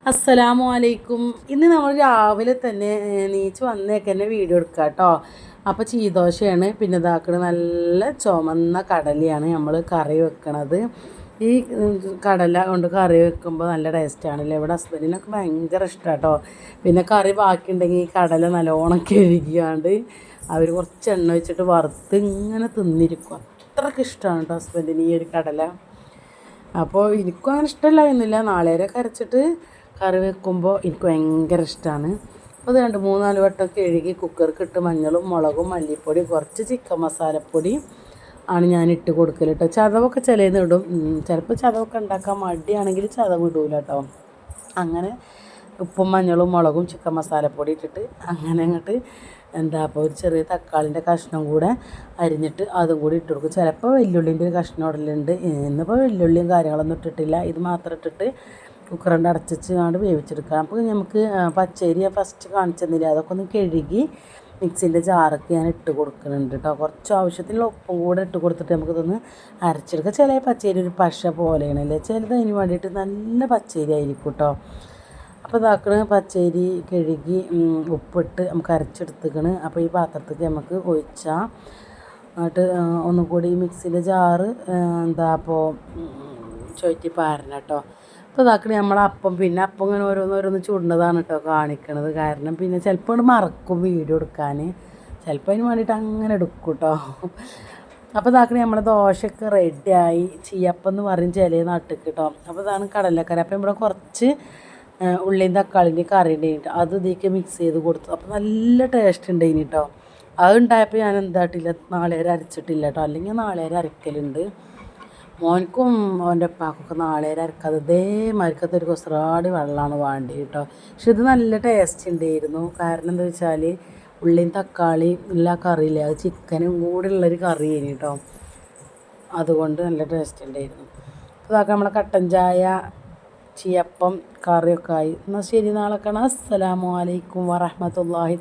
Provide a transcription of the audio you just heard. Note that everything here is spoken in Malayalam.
അസ്സലാമു അലൈക്കും. ഇന്ന് നമ്മൾ രാവിലെ തന്നെ നീച്ച് വന്നേക്ക് തന്നെ വീഡിയോ എടുക്കുക കേട്ടോ. അപ്പോൾ ചീദോശയാണ്, പിന്നെ ഇതാക്കണ നല്ല ചുമന്ന കടലയാണ് നമ്മൾ കറി വെക്കണത്. ഈ കടല കൊണ്ട് കറി വെക്കുമ്പോൾ നല്ല ടേസ്റ്റാണല്ലേ. ഇവിടെ ഹസ്ബൻഡിനൊക്കെ ഭയങ്കര ഇഷ്ടമാണ് കേട്ടോ. പിന്നെ കറി ബാക്കിയുണ്ടെങ്കിൽ ഈ കടല നല്ലോണം കഴുകിയാണ്ട് അവർ കുറച്ച് എണ്ണ വെച്ചിട്ട് വറുത്ത് ഇങ്ങനെ തിന്നിരിക്കും. അത്രയ്ക്ക് ഇഷ്ടമാണ് കേട്ടോ ഹസ്ബൻഡിന് ഈ ഒരു കടല. അപ്പോൾ എനിക്കും അങ്ങനെ ഇഷ്ടമില്ലായിരുന്നില്ല, നാളേരൊക്കെ അരച്ചിട്ട് കറി വെക്കുമ്പോൾ എനിക്ക് ഭയങ്കര ഇഷ്ടമാണ്. അപ്പോൾ അത് 2-3-4 വട്ടം കഴുകി കുക്കർക്ക് ഇട്ട് മഞ്ഞളും മുളകും മല്ലിപ്പൊടി കുറച്ച് ചിക്കൻ മസാലപ്പൊടി ആണ് ഞാൻ ഇട്ട് കൊടുക്കൽ കേട്ടോ. ചതവൊക്കെ ചിലന്ന് ഇടും, ചിലപ്പോൾ ചതവൊക്കെ ഉണ്ടാക്കാൻ മടിയാണെങ്കിൽ ചതവ് ഇടൂല കേട്ടോ. അങ്ങനെ ഉപ്പും മഞ്ഞളും മുളകും ചിക്കൻ മസാലപ്പൊടി ഇട്ടിട്ട് അങ്ങനെ അങ്ങോട്ട് അപ്പോൾ ഒരു ചെറിയ തക്കാളിൻ്റെ കഷ്ണം കൂടെ അരിഞ്ഞിട്ട് അതും കൂടി ഇട്ട് കൊടുക്കും. ചിലപ്പോൾ വെല്ലുള്ളിൻ്റെ ഒരു കഷ്ണം ഇടലുണ്ട്. ഇന്നിപ്പോൾ വെല്ലുള്ളിയും കാര്യങ്ങളൊന്നും ഇട്ടിട്ടില്ല, ഇത് മാത്രം ഇട്ടിട്ട് കുക്കറിൻ്റെ അടച്ചിട്ട് കൊണ്ട് വേവിച്ചെടുക്കാം. അപ്പോൾ നമുക്ക് പച്ചരി ഫസ്റ്റ് കാണിച്ചെന്നില്ല, അതൊക്കെ ഒന്ന് കഴുകി മിക്സിൻ്റെ ജാറൊക്കെ ഞാൻ ഇട്ട് കൊടുക്കുന്നുണ്ട് കേട്ടോ. കുറച്ച് ആവശ്യത്തിനുള്ള ഉപ്പും കൂടെ ഇട്ട് കൊടുത്തിട്ട് നമുക്കിതൊന്ന് അരച്ചെടുക്കാം. ചില പച്ചരി ഒരു പശ പോലെയാണല്ലേ, ചിലത് അതിന് വേണ്ടിയിട്ട് നല്ല പച്ചരി ആയിരിക്കും കേട്ടോ. അപ്പോൾ ഇതാക്കണ പച്ചരി കഴുകി ഉപ്പിട്ട് നമുക്ക് അരച്ചെടുത്തിക്കണ്. അപ്പോൾ ഈ പാത്രത്തേക്ക് നമുക്ക് ഒഴിച്ചാൽ എന്നിട്ട് ഒന്നും കൂടി ഈ മിക്സിൻ്റെ ജാറ് അപ്പോൾ ചുവറ്റി പാരണം കേട്ടോ. അപ്പോൾ ഇതാക്കണ നമ്മളപ്പം പിന്നെ അപ്പം ഇങ്ങനെ ഓരോന്നോരോന്ന് ചുടുന്നതാണ് കേട്ടോ കാണിക്കണത്. കാരണം പിന്നെ ചിലപ്പോൾ മറക്കും വീഡിയോ എടുക്കാൻ, ചിലപ്പോൾ അതിന് വേണ്ടിയിട്ട് അങ്ങനെ എടുക്കും കേട്ടോ. അപ്പോൾ ഇതാക്കണ നമ്മുടെ ദോശയൊക്കെ റെഡിയായി. ചീയപ്പം എന്ന് പറയും ചില നാട്ടിൽ കേട്ടോ. അപ്പോൾ ഇതാണ് കടലക്കറി. അപ്പോൾ ഇവിടെ കുറച്ച് ഉള്ളിയും തക്കാളിൻ്റെ കറി ഉണ്ടായിട്ട് അത് ഇതിലേക്ക് മിക്സ് ചെയ്ത് കൊടുത്തു. അപ്പോൾ നല്ല ടേസ്റ്റ് ഉണ്ടായിന് കേട്ടോ. അത് ഉണ്ടായപ്പോൾ ഞാൻ എന്തായിട്ടില്ല, നാളേരെ അരച്ചിട്ടില്ല കേട്ടോ. അല്ലെങ്കിൽ നാളേരെ അരക്കലുണ്ട്. മോനക്കും അവൻ്റെ ഉപ്പാക്കൊക്കെ നാളേരെ അരക്കാതെ ഇതേമാതിരിക്കത്തെ ഒരു കൊസറാടി വെള്ളമാണ് വേണ്ടി കേട്ടോ. പക്ഷെ ഇത് നല്ല ടേസ്റ്റ് ഉണ്ടായിരുന്നു. കാരണം എന്താ വെച്ചാൽ ഉള്ളിയും തക്കാളിയും എല്ലാ കറിയില്ലേ, അത് ചിക്കനും കൂടെ ഉള്ളൊരു കറിയേന് കേട്ടോ. അതുകൊണ്ട് നല്ല ടേസ്റ്റ് ഉണ്ടായിരുന്നു. അപ്പോൾ അതൊക്കെ നമ്മളെ കട്ടൻ ചായ ചീയപ്പം കറിയൊക്കെ ആയി. എന്നാൽ ശരി, നാളെ കാണാം. അസ്സലാമു അലൈക്കും വറഹ്മത്തുള്ളാഹി.